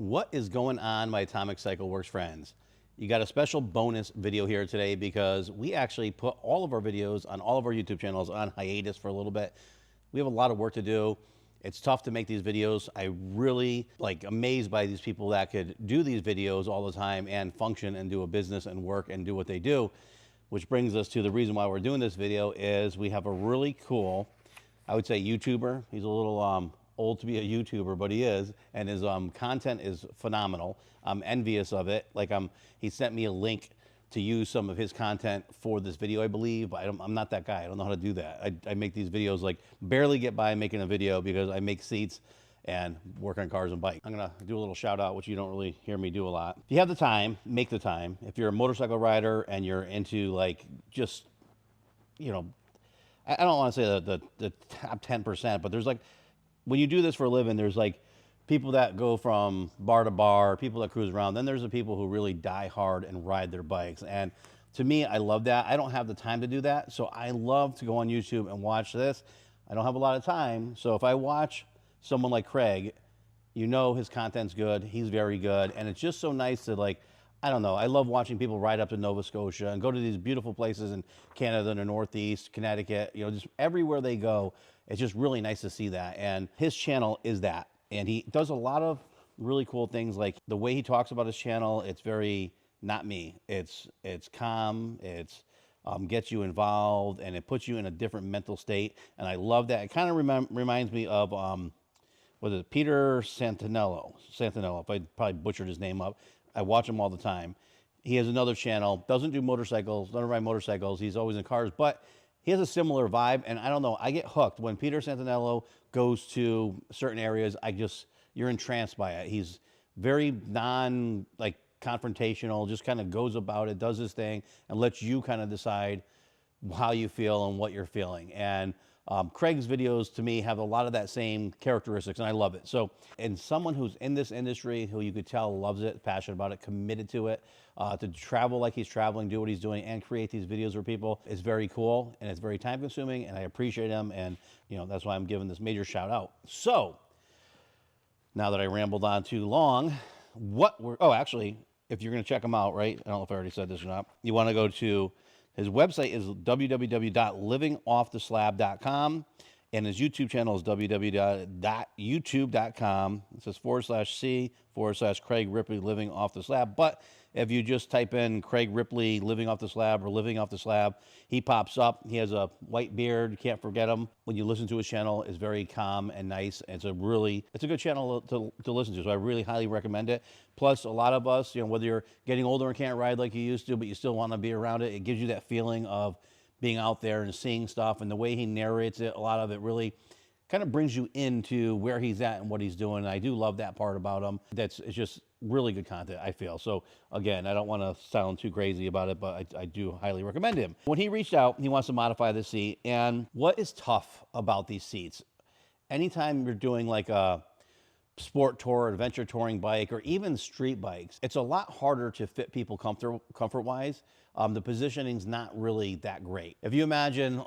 What is going on, my Atomic Cycle Works friends? You got a special bonus video here today because we actually put all of our videos on all of our YouTube channels on hiatus for a little bit. We have a lot of work to do. It's tough to make these videos. I really amazed by these people that could do these videos all the time and function and do a business and work and do what they do. Which brings us to the reason why we're doing this video is we have a really cool, I would say, YouTuber. He's a little old to be a YouTuber, but he is, and his content is phenomenal. I'm envious of it. He sent me a link to use some of his content for this video, I believe, but I'm not that guy. I don't know how to do that. I make these videos barely get by making a video because I make seats and work on cars and bikes. I'm gonna do a little shout out, which you don't really hear me do a lot. If you have the time, make the time. If you're a motorcycle rider and you're into just, you know, I don't want to say the top 10%, but there's when you do this for a living, there's people that go from bar to bar, people that cruise around. Then there's the people who really die hard and ride their bikes. And to me, I love that. I don't have the time to do that. So I love to go on YouTube and watch this. I don't have a lot of time. So if I watch someone like Craig, you know his content's good. He's very good. And it's just so nice to I don't know. I love watching people ride up to Nova Scotia and go to these beautiful places in Canada, in the Northeast, Connecticut, you know, just everywhere they go. It's just really nice to see that. And his channel is that. And he does a lot of really cool things. Like the way he talks about his channel, it's very not me. It's calm. It's gets you involved, and it puts you in a different mental state. And I love that. It kind of reminds me of was it Peter Santinello? Santinello, if I probably butchered his name up. I watch him all the time. He has another channel, doesn't do motorcycles, doesn't ride motorcycles. He's always in cars, but he has a similar vibe. And I don't know, I get hooked when Peter Santinello goes to certain areas. You're entranced by it. He's very confrontational, just kind of goes about it, does his thing, and lets you kind of decide how you feel and what you're feeling. And Craig's videos, to me, have a lot of that same characteristics, and I love it. So, and someone who's in this industry, who you could tell loves it, passionate about it, committed to it, to travel like he's traveling, do what he's doing, and create these videos for people is very cool, and it's very time-consuming, and I appreciate him, and that's why I'm giving this major shout-out. So, now that I rambled on too long, actually, if you're going to check him out, right? I don't know if I already said this or not. You want to go to his website is www.livingofftheslab.com, and his YouTube channel is www.youtube.com. It says /C/Craig Ripley Living Off the Slab. But if you just type in Craig Ripley Living Off the Slab or Living Off the Slab, he pops up. He has a white beard. You can't forget him. When you listen to his channel, it's very calm and nice. It's a good channel to listen to. So I really highly recommend it. Plus, a lot of us, whether you're getting older and can't ride like you used to, but you still want to be around it, it gives you that feeling of being out there and seeing stuff. And the way he narrates it, a lot of it really kind of brings you into where he's at and what he's doing. And I do love that part about him. It's just really good content, I feel. So again, I don't want to sound too crazy about it, but I do highly recommend him. When he reached out, he wants to modify the seat. And what is tough about these seats? Anytime you're doing a sport tour, adventure touring bike, or even street bikes, it's a lot harder to fit people comfort-wise. The positioning's not really that great. If you imagine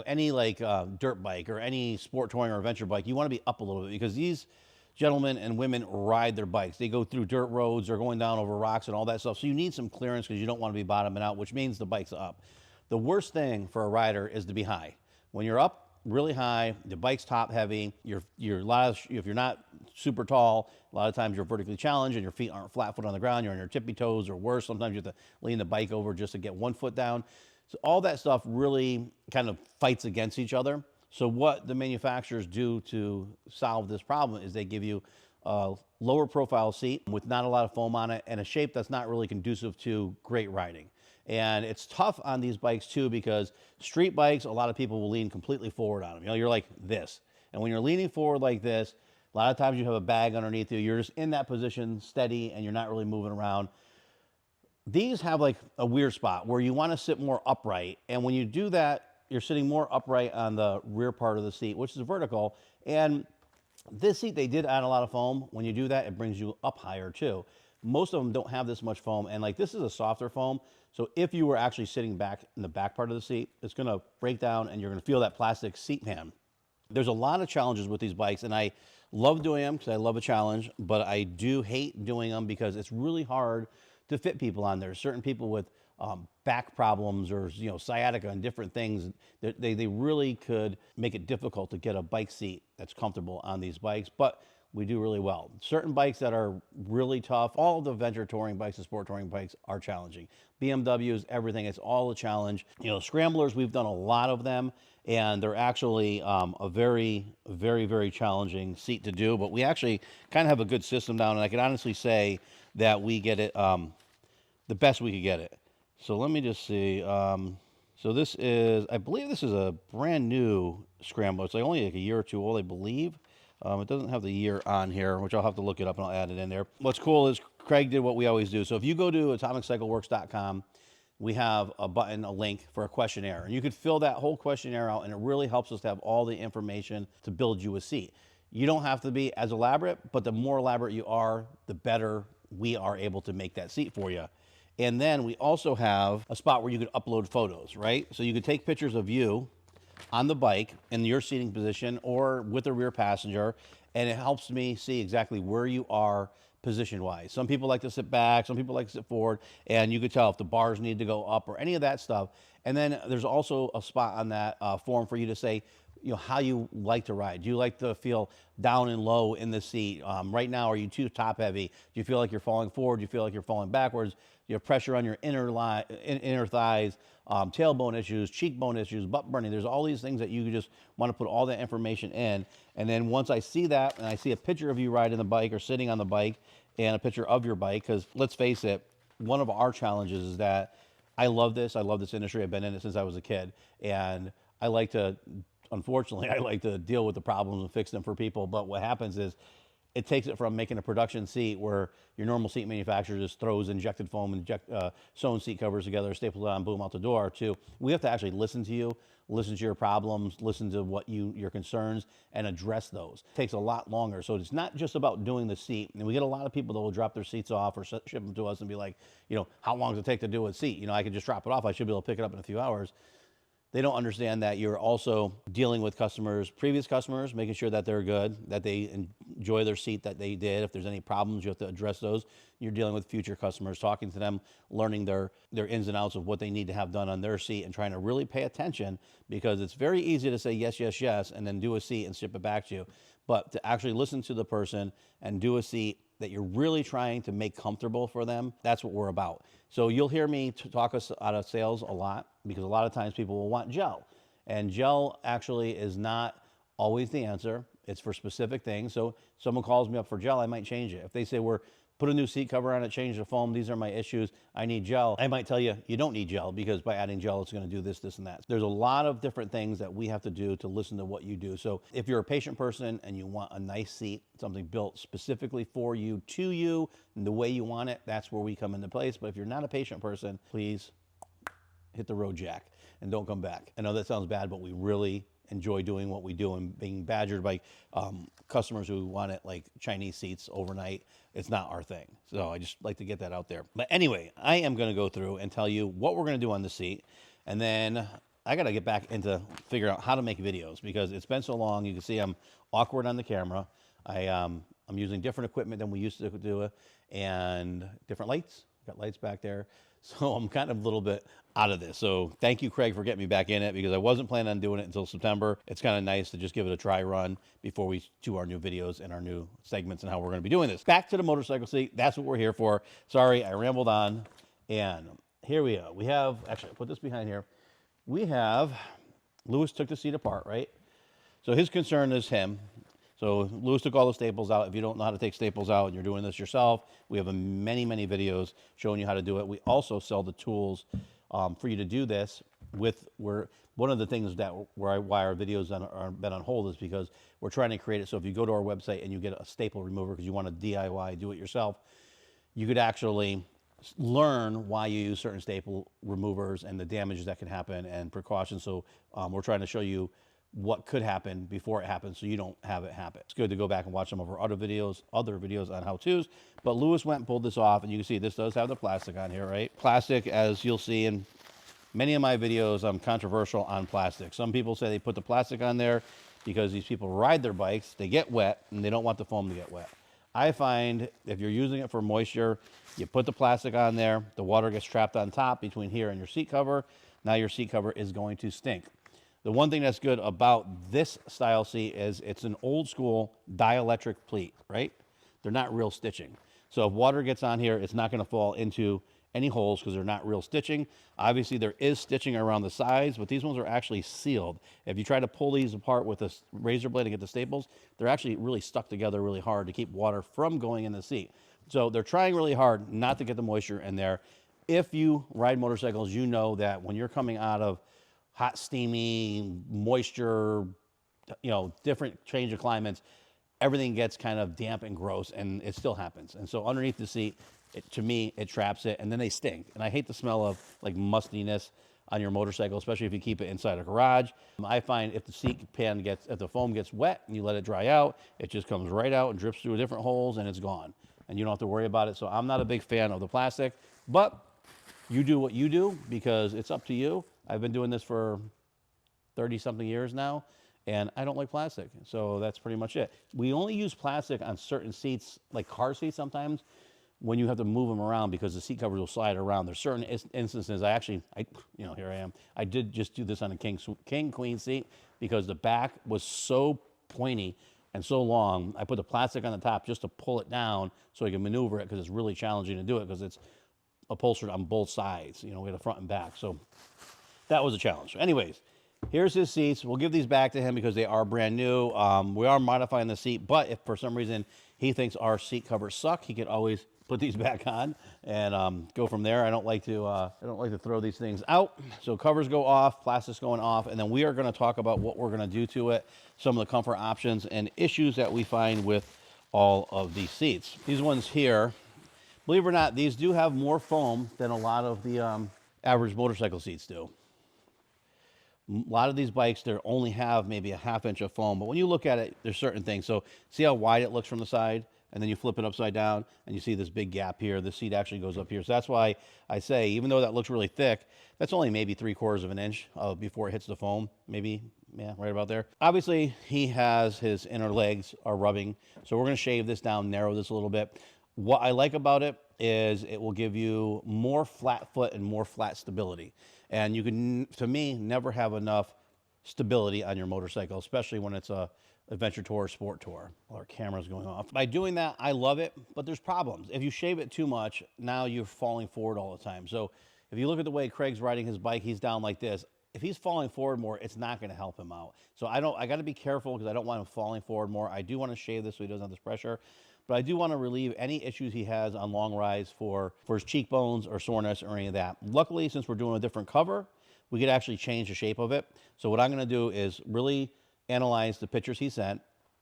any dirt bike or any sport touring or adventure bike, you want to be up a little bit because these gentlemen and women ride their bikes. They go through dirt roads or going down over rocks and all that stuff. So you need some clearance because you don't want to be bottoming out, which means the bike's up. The worst thing for a rider is to be high. When you're up really high, the bike's top heavy, if you're not super tall, a lot of times you're vertically challenged and your feet aren't flat foot on the ground, you're on your tippy toes, or worse, sometimes you have to lean the bike over just to get one foot down. So all that stuff really kind of fights against each other. So what the manufacturers do to solve this problem is they give you a lower profile seat with not a lot of foam on it and a shape that's not really conducive to great riding. And it's tough on these bikes too, because street bikes, a lot of people will lean completely forward on them. You're like this. And when you're leaning forward like this, a lot of times you have a bag underneath you. You're just in that position, steady, and you're not really moving around. These have a weird spot where you want to sit more upright. And when you do that, you're sitting more upright on the rear part of the seat, which is vertical. And this seat, they did add a lot of foam. When you do that, it brings you up higher too. Most of them don't have this much foam, and this is a softer foam. So if you were actually sitting back in the back part of the seat, it's gonna break down and you're gonna feel that plastic seat pan. There's a lot of challenges with these bikes, and I Love doing them because I love a challenge, but I do hate doing them because it's really hard to fit people on there. Certain people with back problems or sciatica and different things, they really could make it difficult to get a bike seat that's comfortable on these bikes. But we do really well. Certain bikes that are really tough, all of the adventure touring bikes and sport touring bikes are challenging. BMWs, everything, it's all a challenge. Scramblers, we've done a lot of them, and they're actually a very, very, very challenging seat to do. But we actually kind of have a good system down, and I can honestly say that we get it the best we could get it. So let me just see. So this is, I believe this is a brand new Scrambler. It's like only like a year or two old, I believe. It doesn't have the year on here, which I'll have to look it up and I'll add it in there. What's cool is Craig did what we always do. So if you go to atomiccycleworks.com, we have a button, a link for a questionnaire. And you could fill that whole questionnaire out, and it really helps us to have all the information to build you a seat. You don't have to be as elaborate, but the more elaborate you are, the better we are able to make that seat for you. And then we also have a spot where you could upload photos, right? So you could take pictures of you on the bike in your seating position or with a rear passenger, and it helps me see exactly where you are position wise. Some people like to sit back, some people like to sit forward, and you could tell if the bars need to go up or any of that stuff. And then there's also a spot on that form for you to say, how you like to ride. Do you like to feel down and low in the seat? Right now, are you too top heavy? Do you feel like you're falling forward? Do you feel like you're falling backwards? You have pressure on your inner thighs, tailbone issues, cheekbone issues, butt burning. There's all these things that you just want to put all that information in. And then once I see that, and I see a picture of you riding the bike or sitting on the bike and a picture of your bike, because let's face it, one of our challenges is that I love this industry. I've been in it since I was a kid. And I like to, unfortunately, I like to deal with the problems and fix them for people. But what happens is it takes it from making a production seat where your normal seat manufacturer just throws injected foam, sewn seat covers together, staples it on, boom, out the door, to we have to actually listen to you, listen to your problems, listen to what your concerns, and address those. It takes a lot longer. So it's not just about doing the seat. And we get a lot of people that will drop their seats off or ship them to us and be like, how long does it take to do a seat? I could just drop it off. I should be able to pick it up in a few hours. They don't understand that you're also dealing with customers, previous customers, making sure that they're good, that they enjoy their seat that they did. If there's any problems, you have to address those. You're dealing with future customers, talking to them, learning their ins and outs of what they need to have done on their seat, and trying to really pay attention, because it's very easy to say yes, yes, yes, and then do a seat and ship it back to you. But to actually listen to the person and do a seat that you're really trying to make comfortable for them, that's what we're about. So you'll hear me talk us out of sales a lot, because a lot of times people will want gel. And gel actually is not always the answer. It's for specific things. So someone calls me up for gel, I might change it. If they say, put a new seat cover on it, change the foam, these are my issues, I need gel, I might tell you, you don't need gel, because by adding gel, it's gonna do this, this, and that. There's a lot of different things that we have to do to listen to what you do. So if you're a patient person and you want a nice seat, something built specifically for you, to you, and the way you want it, that's where we come into place. But if you're not a patient person, please hit the road, Jack, and don't come back. I know that sounds bad, but we really enjoy doing what we do, and being badgered by customers who want it like Chinese seats overnight. It's not our thing. So I just like to get that out there. But anyway, I am going to go through and tell you what we're going to do on the seat. And then I got to get back into figure out how to make videos, because it's been so long. You can see I'm awkward on the camera. I'm using different equipment than we used to do, and different lights. Got lights back there. So I'm kind of a little bit out of this. So thank you, Craig, for getting me back in it, because I wasn't planning on doing it until September. It's kind of nice to just give it a try run before we do our new videos and our new segments and how we're going to be doing this. Back to the motorcycle seat. That's what we're here for. Sorry, I rambled on. And here we go. We have, actually, I'll put this behind here. We have, Lewis took the seat apart, right? So his concern is him. So Lewis took all the staples out. If you don't know how to take staples out and you're doing this yourself, we have many, many videos showing you how to do it. We also sell the tools for you to do this with. One of the things that why our videos are been on hold is because we're trying to create it so if you go to our website and you get a staple remover because you want to DIY, do it yourself, you could actually learn why you use certain staple removers and the damages that can happen and precautions. So we're trying to show you what could happen before it happens, so you don't have it happen. It's good to go back and watch some of our other videos on how-tos. But Lewis went and pulled this off, and you can see this does have the plastic on here, right? Plastic, as you'll see in many of my videos, I'm controversial on plastic. Some people say they put the plastic on there because these people ride their bikes, they get wet, and they don't want the foam to get wet. I find if you're using it for moisture, you put the plastic on there, the water gets trapped on top between here and your seat cover. Now your seat cover is going to stink. The one thing that's good about this style seat is it's an old school dielectric pleat, right? They're not real stitching. So if water gets on here, it's not going to fall into any holes because they're not real stitching. Obviously, there is stitching around the sides, but these ones are actually sealed. If you try to pull these apart with a razor blade and get the staples, they're actually really stuck together really hard to keep water from going in the seat. So they're trying really hard not to get the moisture in there. If you ride motorcycles, you know that when you're coming out of hot, steamy, moisture, different change of climates, everything gets kind of damp and gross, and it still happens. And so underneath the seat, to me, it traps it, and then they stink. And I hate the smell of like mustiness on your motorcycle, especially if you keep it inside a garage. I find if the foam gets wet and you let it dry out, it just comes right out and drips through different holes, and it's gone. And you don't have to worry about it. So I'm not a big fan of the plastic, but you do what you do because it's up to you. I've been doing this for 30-something years now, and I don't like plastic. So that's pretty much it. We only use plastic on certain seats, like car seats sometimes, when you have to move them around because the seat covers will slide around. There's certain instances here I am. I did just do this on a king queen seat because the back was so pointy and so long. I put the plastic on the top just to pull it down so I can maneuver it because it's really challenging to do it because it's upholstered on both sides. We had a front and back. So that was a challenge. Anyways, here's his seats. We'll give these back to him because they are brand new. We are modifying the seat, but if for some reason he thinks our seat covers suck, he could always put these back on and go from there. I don't like to throw these things out. So covers go off, plastic's going off, and then we are going to talk about what we're going to do to it, some of the comfort options and issues that we find with all of these seats. These ones here, believe it or not, these do have more foam than a lot of the average motorcycle seats do. A lot of these bikes, they only have maybe a ½ inch of foam, but when you look at it, there's certain things. So see how wide it looks from the side? And then you flip it upside down and you see this big gap here. The seat actually goes up here. So that's why I say, even though that looks really thick, that's only maybe 3/4 of an inch before it hits the foam. Maybe, yeah, right about there. Obviously, he has his inner legs are rubbing. So we're going to shave this down, narrow this a little bit. What I like about it is it will give you more flat foot and more flat stability. And you can, to me, never have enough stability on your motorcycle, especially when it's a adventure tour, sport tour. Our camera's going off. By doing that, I love it, but there's problems. If you shave it too much, now you're falling forward all the time. So if you look at the way Craig's riding his bike, he's down like this. If he's falling forward more, it's not going to help him out. So I got to be careful because I don't want him falling forward more. I do want to shave this so he doesn't have this pressure, but I do want to relieve any issues he has on long rides for his cheekbones or soreness or any of that. Luckily, since we're doing a different cover, we could actually change the shape of it. So what I'm going to do is really analyze the pictures he sent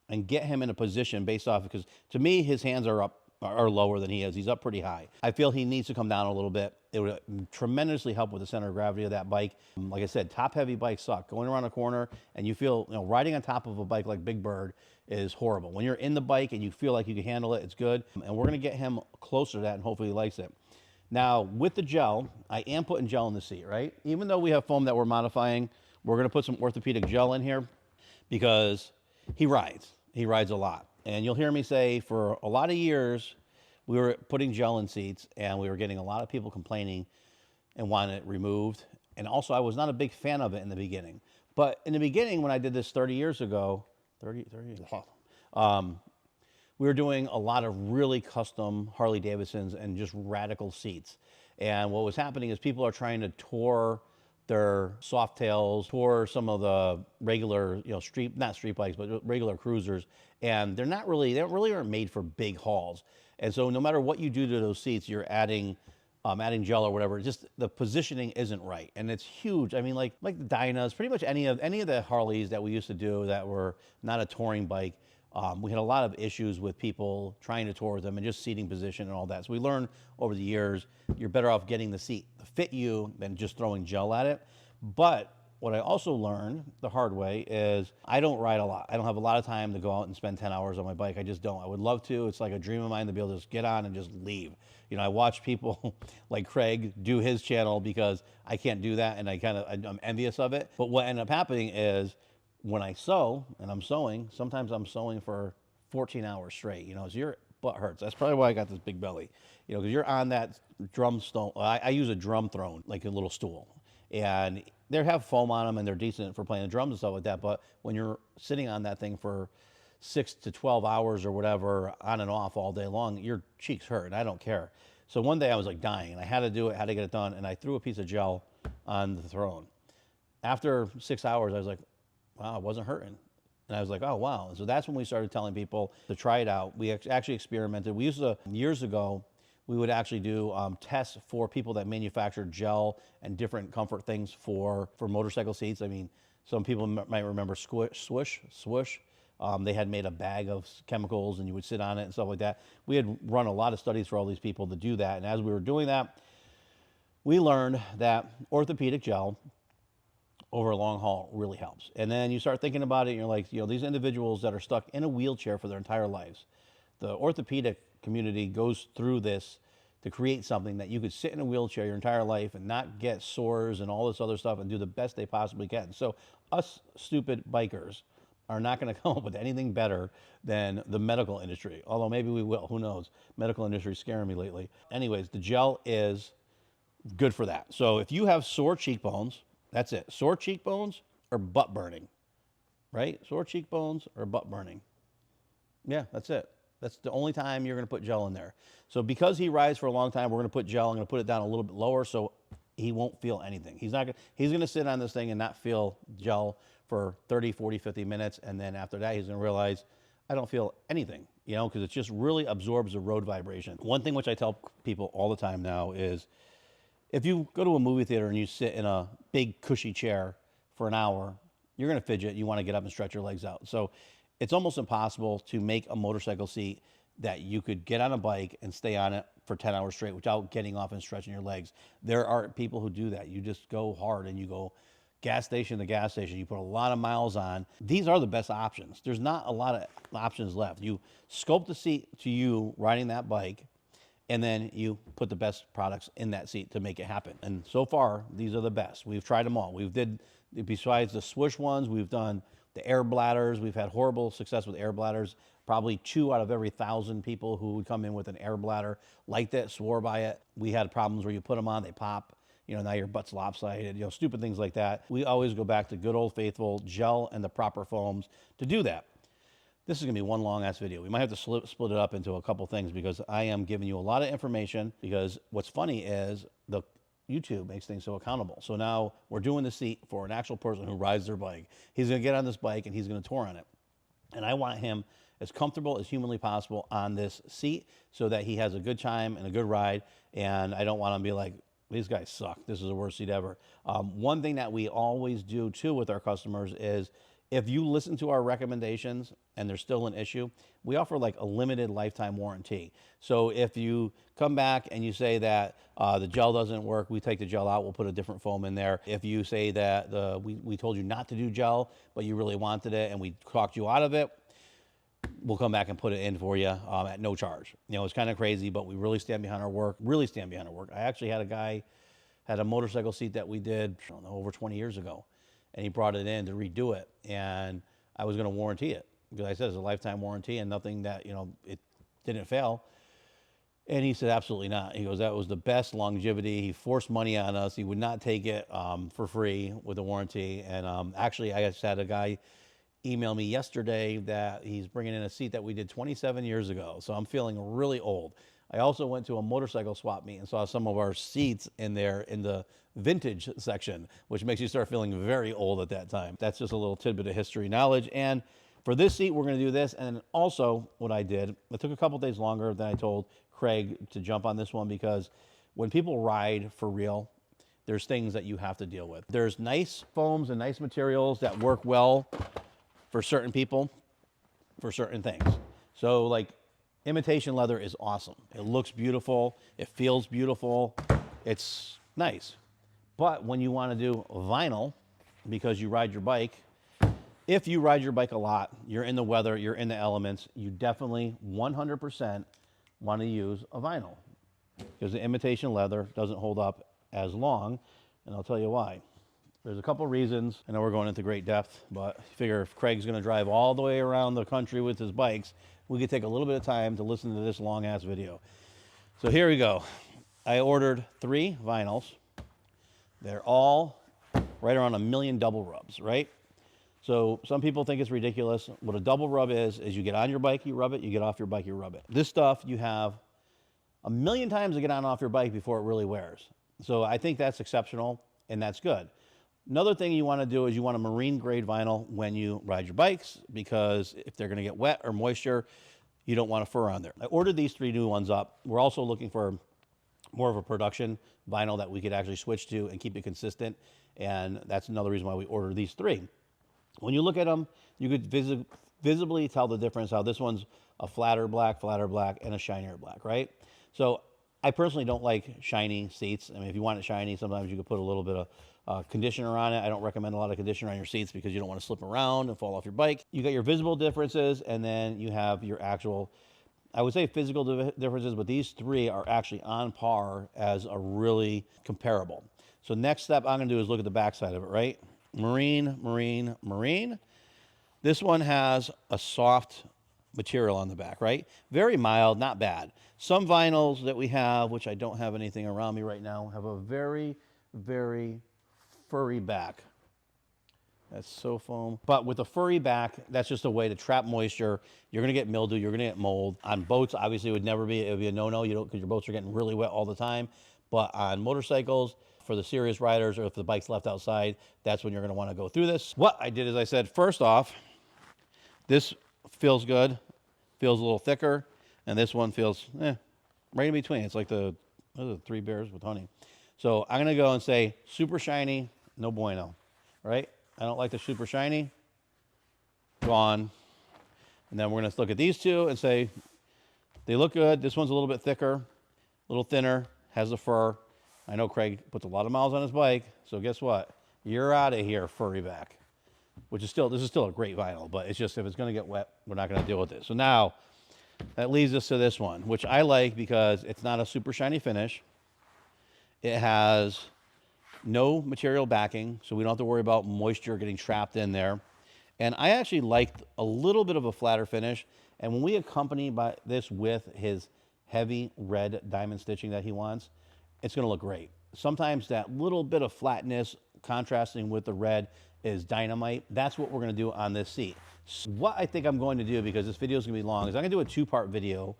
and get him in a position based off, because to me, his hands are lower than he is. He's up pretty high. I feel he needs to come down a little bit. It would tremendously help with the center of gravity of that bike. Like I said, top heavy bikes suck. Going around a corner and you feel, riding on top of a bike like Big Bird is horrible. When you're in the bike and you feel like you can handle it, it's good. And we're going to get him closer to that and hopefully he likes it. Now, with the gel, I am putting gel in the seat, right? Even though we have foam that we're modifying, we're going to put some orthopedic gel in here because he rides. He rides a lot. And you'll hear me say for a lot of years, we were putting gel in seats and we were getting a lot of people complaining and wanting it removed. And also, I was not a big fan of it in the beginning. But in the beginning, when I did this 30 years ago, we were doing a lot of really custom Harley Davidsons and just radical seats. And what was happening is people are trying to tour their soft tails, tour some of the regular, not street bikes, but regular cruisers. And they really aren't made for big hauls. And so no matter what you do to those seats, you're adding gel or whatever, just the positioning isn't right. And it's huge. I mean, like the Dynas, pretty much any of the Harleys that we used to do that were not a touring bike, we had a lot of issues with people trying to tour them and just seating position and all that. So we learned over the years, you're better off getting the seat to fit you than just throwing gel at it. But what I also learned the hard way is I don't ride a lot. I don't have a lot of time to go out and spend 10 hours on my bike. I just don't. I would love to. It's like a dream of mine to be able to just get on and just leave. I watch people like Craig do his channel because I can't do that, and I'm envious of it. But what ended up happening is when I sew, and I'm sewing, sometimes I'm sewing for 14 hours straight, so your butt hurts. That's probably why I got this big belly, because you're on that drum stone. I use a drum throne, like a little stool. And they have foam on them and they're decent for playing the drums and stuff like that. But when you're sitting on that thing for 6 to 12 hours or whatever, on and off all day long, your cheeks hurt, and I don't care. So one day I was like dying, and I had to do it, had to get it done, and I threw a piece of gel on the throne. After 6 hours, I was like, wow, it wasn't hurting. And I was like, oh, wow. And so that's when we started telling people to try it out. We actually experimented. We used to, years ago, we would actually do tests for people that manufactured gel and different comfort things for motorcycle seats. I mean, some people might remember Swoosh. They had made a bag of chemicals and you would sit on it and stuff like that. We had run a lot of studies for all these people to do that. And as we were doing that, we learned that orthopedic gel over a long haul really helps. And then you start thinking about it and you're like, these individuals that are stuck in a wheelchair for their entire lives, the orthopedic community goes through this to create something that you could sit in a wheelchair your entire life and not get sores and all this other stuff and do the best they possibly can. So us stupid bikers are not going to come up with anything better than the medical industry. Although maybe we will, who knows? Medical industry is scaring me lately. Anyways, the gel is good for that. So if you have sore cheekbones, that's it. Sore cheekbones or butt burning, right? Sore cheekbones or butt burning. Yeah, that's it. That's the only time you're going to put gel in there. So because he rides for a long time, we're going to put gel. I'm going to put it down a little bit lower so he won't feel anything. He's going to sit on this thing and not feel gel for 30, 40, 50 minutes. And then after that, he's going to realize, I don't feel anything, because it just really absorbs the road vibration. One thing which I tell people all the time now is, if you go to a movie theater and you sit in a big cushy chair for an hour, you're going to fidget. You want to get up and stretch your legs out. So it's almost impossible to make a motorcycle seat that you could get on a bike and stay on it for 10 hours straight without getting off and stretching your legs. There are people who do that. You just go hard and you go gas station to gas station. You put a lot of miles on. These are the best options. There's not a lot of options left. You sculpt the seat to you riding that bike, and then you put the best products in that seat to make it happen. And so far, these are the best. We've tried them all. Besides the Swoosh ones, we've done the air bladders. We've had horrible success with air bladders. Probably 2 out of every 1,000 people who would come in with an air bladder liked it, swore by it. We had problems where you put them on, they pop. Now your butt's lopsided, stupid things like that. We always go back to good old faithful gel and the proper foams to do that. This is going to be one long-ass video. We might have to split it up into a couple things because I am giving you a lot of information, because what's funny is the YouTube makes things so accountable. So now we're doing the seat for an actual person who rides their bike. He's going to get on this bike and he's going to tour on it. And I want him as comfortable as humanly possible on this seat so that he has a good time and a good ride. And I don't want him to be like, these guys suck. This is the worst seat ever. One thing that we always do too with our customers is, if you listen to our recommendations and there's still an issue, we offer like a limited lifetime warranty. So if you come back and you say that the gel doesn't work, we take the gel out, we'll put a different foam in there. If you say that we told you not to do gel, but you really wanted it and we talked you out of it, we'll come back and put it in for you at no charge. It's kind of crazy, but we really stand behind our work, I actually had a guy, had a motorcycle seat that we did, I don't know, over 20 years ago. And he brought it in to redo it, and I was going to warranty it because I said it's a lifetime warranty and nothing that, it didn't fail. And he said, absolutely not. He goes, that was the best longevity. He forced money on us. He would not take it for free with a warranty. And actually, I just had a guy email me yesterday that he's bringing in a seat that we did 27 years ago. So I'm feeling really old. I also went to a motorcycle swap meet and saw some of our seats in there in the vintage section, which makes you start feeling very old at that time. That's just a little tidbit of history knowledge. And for this seat, we're going to do this. And also what I did, it took a couple days longer than I told Craig to jump on this one, because when people ride for real, there's things that you have to deal with. There's nice foams and nice materials that work well for certain people, for certain things. So like imitation leather is awesome. It looks beautiful. It feels beautiful. It's nice. But when you want to do vinyl, because you ride your bike, if you ride your bike a lot, you're in the weather, you're in the elements, you definitely 100% want to use a vinyl, because the imitation leather doesn't hold up as long, and I'll tell you why. There's a couple reasons. I know we're going into great depth, but I figure if Craig's going to drive all the way around the country with his bikes, we could take a little bit of time to listen to this long-ass video. So here we go. I ordered 3 vinyls. They're all right around 1 million double rubs, right? So some people think it's ridiculous. What a double rub is you get on your bike, you rub it, you get off your bike, you rub it. This stuff you have 1 million times to get on and off your bike before it really wears. So I think that's exceptional, and that's good. Another thing you want to do is you want a marine grade vinyl when you ride your bikes, because if they're going to get wet or moisture, you don't want a fur on there. I ordered these 3 new ones up. We're also looking for more of a production vinyl that we could actually switch to and keep it consistent. And that's another reason why we ordered these 3. When you look at them, you could visibly tell the difference, how this one's a flatter black, and a shinier black, right? So I personally don't like shiny seats. I mean, if you want it shiny, sometimes you could put a little bit of conditioner on it. I don't recommend a lot of conditioner on your seats because you don't want to slip around and fall off your bike. You got your visible differences, and then you have your actual, I would say physical differences, but these 3 are actually on par as a really comparable. So next step I'm going to do is look at the back side of it, right? Marine, marine, marine. This one has a soft material on the back, right? Very mild, not bad. Some vinyls that we have, which I don't have anything around me right now, have a very, very furry back. That's so foam. But with a furry back, that's just a way to trap moisture. You're going to get mildew. You're going to get mold. On boats, obviously, it would be a no-no, because your boats are getting really wet all the time. But on motorcycles, for the serious riders, or if the bike's left outside, that's when you're going to want to go through this. What I did is I said, first off, this feels good, feels a little thicker, and this one feels right in between. It's like those are 3 bears with honey. So I'm going to go and say super shiny, no bueno, right? I don't like the super shiny, gone. And then we're going to look at these 2 and say they look good. This one's a little bit thicker, a little thinner, has the fur. I know Craig puts a lot of miles on his bike, so guess what? You're out of here, furry back. This is still a great vinyl, but it's just, if it's going to get wet, we're not going to deal with it. So now that leads us to this one, which I like because it's not a super shiny finish. It has no material backing, so we don't have to worry about moisture getting trapped in there. And I actually liked a little bit of a flatter finish. And when we accompany this with his heavy red diamond stitching that he wants, it's going to look great. Sometimes that little bit of flatness contrasting with the red is dynamite. That's what we're going to do on this seat. So what I think I'm going to do, because this video is going to be long, is I'm going to do a 2-part video.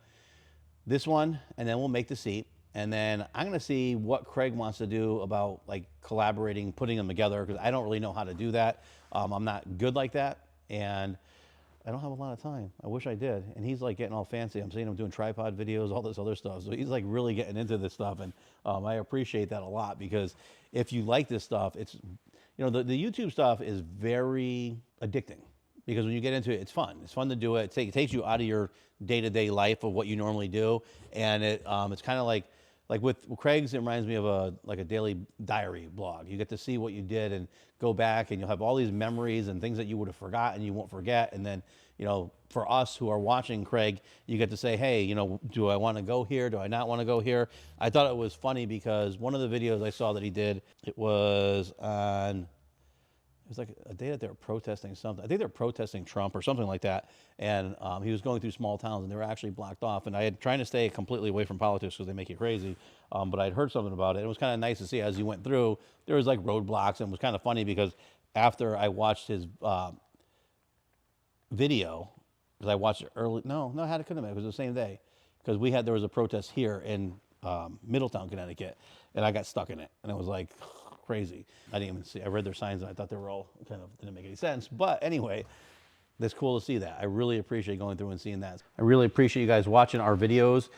This one, and then we'll make the seat. And then I'm going to see what Craig wants to do about like collaborating, putting them together, because I don't really know how to do that. I'm not good like that, and I don't have a lot of time. I wish I did. And he's like getting all fancy. I'm seeing him doing tripod videos, all this other stuff. So he's like really getting into this stuff, and I appreciate that a lot, because if you like this stuff, it's, the YouTube stuff is very addicting, because when you get into it, it's fun. It's fun to do it. It takes you out of your day-to-day life of what you normally do, and it's kind of like with Craig's, it reminds me of a daily diary blog. You get to see what you did and go back, and you'll have all these memories and things that you would have forgotten you won't forget. And then, for us who are watching Craig, you get to say, hey, do I want to go here? Do I not want to go here? I thought it was funny because one of the videos I saw that he did, it was like a day that they were protesting something. I think they were protesting Trump or something like that. And he was going through small towns, and they were actually blocked off. And I had trying to stay completely away from politics because they make you crazy. But I'd heard something about it. It was kind of nice to see as he went through, there was like roadblocks, and it was kind of funny because after I watched his video, because I watched it early, it couldn't have been, it was the same day, because there was a protest here in Middletown, Connecticut, and I got stuck in it, and it was like crazy. I didn't even see, I read their signs and I thought they were all kind of didn't make any sense. But anyway, that's cool to see that. I really appreciate going through and seeing that. I really appreciate you guys watching our videos.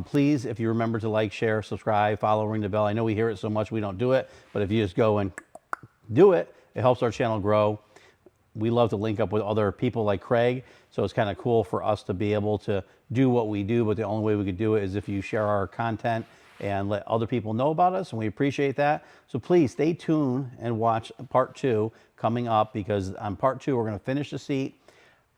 Please, if you remember to like, share, subscribe, follow, ring the bell. I know we hear it so much we don't do it, but if you just go and do it, it helps our channel grow. We love to link up with other people like Craig, so it's kind of cool for us to be able to do what we do, but the only way we could do it is if you share our content and let other people know about us, and we appreciate that. So please stay tuned and watch part 2 coming up, because on part 2 we're going to finish the seat.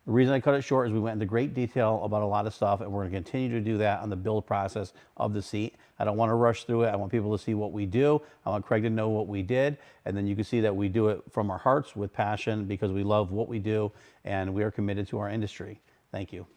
The reason I cut it short is we went into great detail about a lot of stuff, and we're going to continue to do that on the build process of the seat. I don't want to rush through it. I want people to see what we do. I want Craig to know what we did, and then you can see that we do it from our hearts with passion because we love what we do and we are committed to our industry. Thank you.